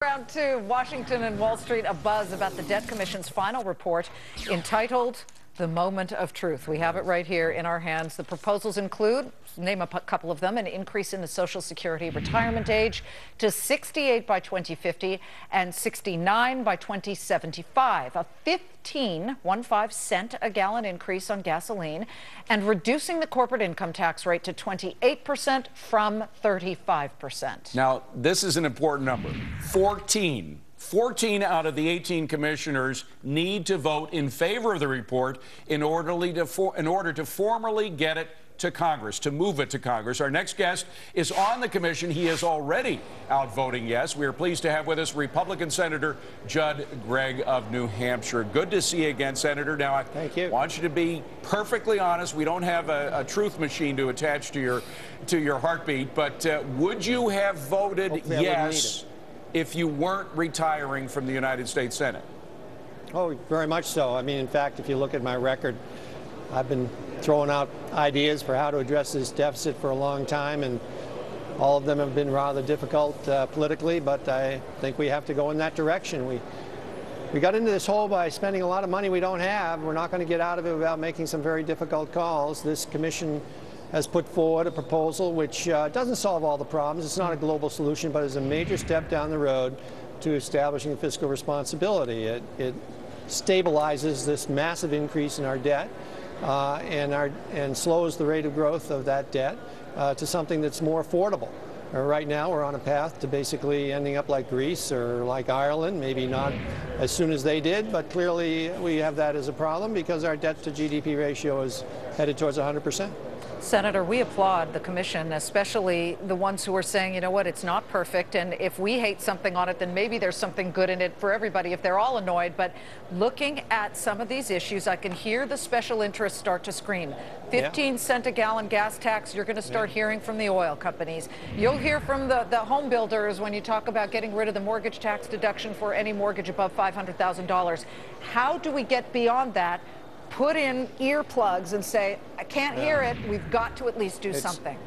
Round two, Washington and Wall Street abuzz about the Debt Commission's final report entitled The Moment of Truth. We have it right here in our hands. The proposals include, name a couple of them, an increase in the Social Security retirement age to 68 by 2050 and 69 by 2075, a 15 cent a gallon increase on gasoline, and reducing the corporate income tax rate to 28% from 35%. Now, this is an important number. 14 out of the 18 commissioners need to vote in favor of the report in order to formally get it to Congress, to move it to Congress. Our next guest is on the commission. He is already out voting yes. We are pleased to have with us Republican Senator Judd Gregg of New Hampshire. Good to see you again, Senator. Now, Thank you. I want you to be perfectly honest. We don't have a truth machine to attach to your heartbeat, but would you have voted yes if you weren't retiring from the United States Senate? Oh, very much so. I mean, in fact, if you look at my record, I've been throwing out ideas for how to address this deficit for a long time, and all of them have been rather difficult politically, but I think we have to go in that direction. We got into this hole by spending a lot of money we don't have. We're not going to get out of it without making some very difficult calls. This commission has put forward a proposal which doesn't solve all the problems. It's not a global solution, but is a major step down the road to establishing fiscal responsibility. It stabilizes this massive increase in our debt and slows the rate of growth of that debt to something that's more affordable. Right now, we're on a path to basically ending up like Greece or like Ireland, maybe not as soon as they did, but clearly we have that as a problem because our debt to GDP ratio is headed towards 100%. Senator, we applaud the commission, especially the ones who are saying, you know what, it's not perfect, and if we hate something on it, then maybe there's something good in it for everybody if they're all annoyed. But looking at some of these issues, I can hear the special interests start to scream. 15 cent a gallon gas tax, you're going to start hearing from the oil companies. You'll hear from the home builders when you talk about getting rid of the mortgage tax deduction for any mortgage above $500,000. How do we get beyond that? Put in earplugs and say, I can't hear it. We've got to at least do something.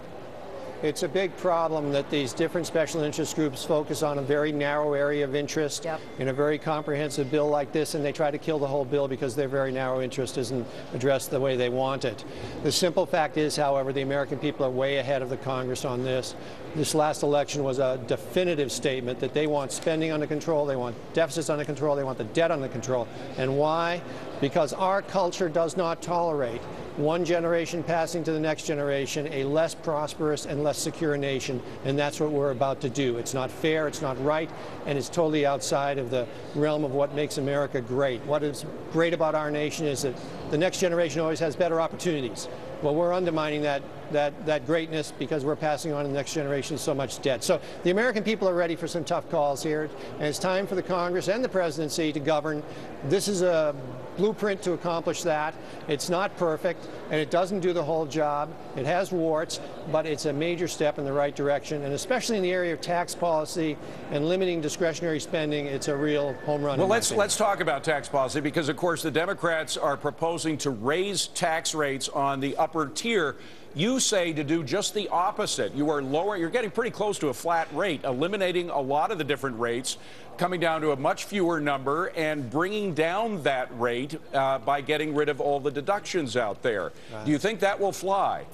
It's a big problem that these different special interest groups focus on a very narrow area of interest in a very comprehensive bill like this, and they try to kill the whole bill because their very narrow interest isn't addressed the way they want it. The simple fact is, however, the American people are way ahead of the Congress on this. This last election was a definitive statement that they want spending under control, they want deficits under control, they want the debt under control. And why? Because our culture does not tolerate one generation passing to the next generation a less prosperous and less secure nation, and that's what we're about to do. It's not fair, it's not right, and it's totally outside of the realm of what makes America great. What is great about our nation is that the next generation always has better opportunities. Well, we're undermining that greatness because we're passing on to the next generation so much debt. So the American people are ready for some tough calls here, and it's time for the Congress and the presidency to govern. This is a blueprint to accomplish that. It's not perfect, and it doesn't do the whole job. It has warts, but it's a major step in the right direction, and especially in the area of tax policy and limiting discretionary spending, it's a real home run. Well, let's talk about tax policy because, of course, the Democrats are proposing to raise tax rates on the upper tier. You say to do just the opposite. You're getting pretty close to a flat rate, eliminating a lot of the different rates, coming down to a much fewer number and bringing down that rate by getting rid of all the deductions out there. Do you think that will fly?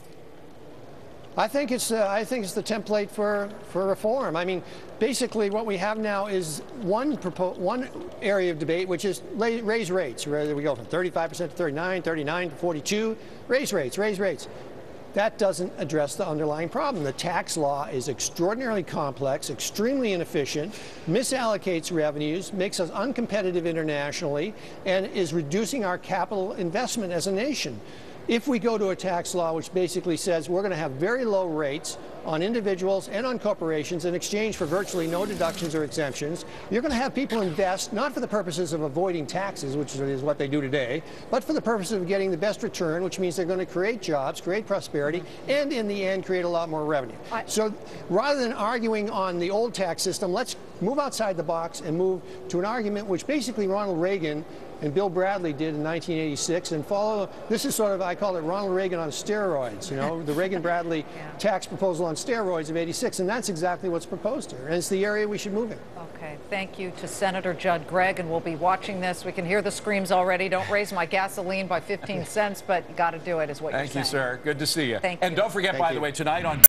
I think it's the template for reform. I mean, basically what we have now is one area of debate, which is raise rates. Whether we go from 35% to 39, 39 to 42, raise rates. That doesn't address the underlying problem. The tax law is extraordinarily complex, extremely inefficient, misallocates revenues, makes us uncompetitive internationally, and is reducing our capital investment as a nation. If we go to a tax law which basically says we're going to have very low rates on individuals and on corporations in exchange for virtually no deductions or exemptions, you're going to have people invest not for the purposes of avoiding taxes, which is what they do today, but for the purpose of getting the best return, which means they're going to create jobs, create prosperity, and in the end create a lot more revenue. So rather than arguing on the old tax system, let's move outside the box and move to an argument which basically Ronald Reagan and Bill Bradley did in 1986 and follow. This is sort of, I call it Ronald Reagan on steroids, you know, the Reagan-Bradley tax proposal on steroids of '86, and that's exactly what's proposed here, and it's the area we should move in. Okay. Okay, thank you to Senator Judd Gregg, and we'll be watching this. We can hear the screams already. Don't raise my gasoline by 15 cents, but you got to do it, is what you're saying. Thank you, sir. Good to see you. Thank and you. don't forget, by the way, tonight on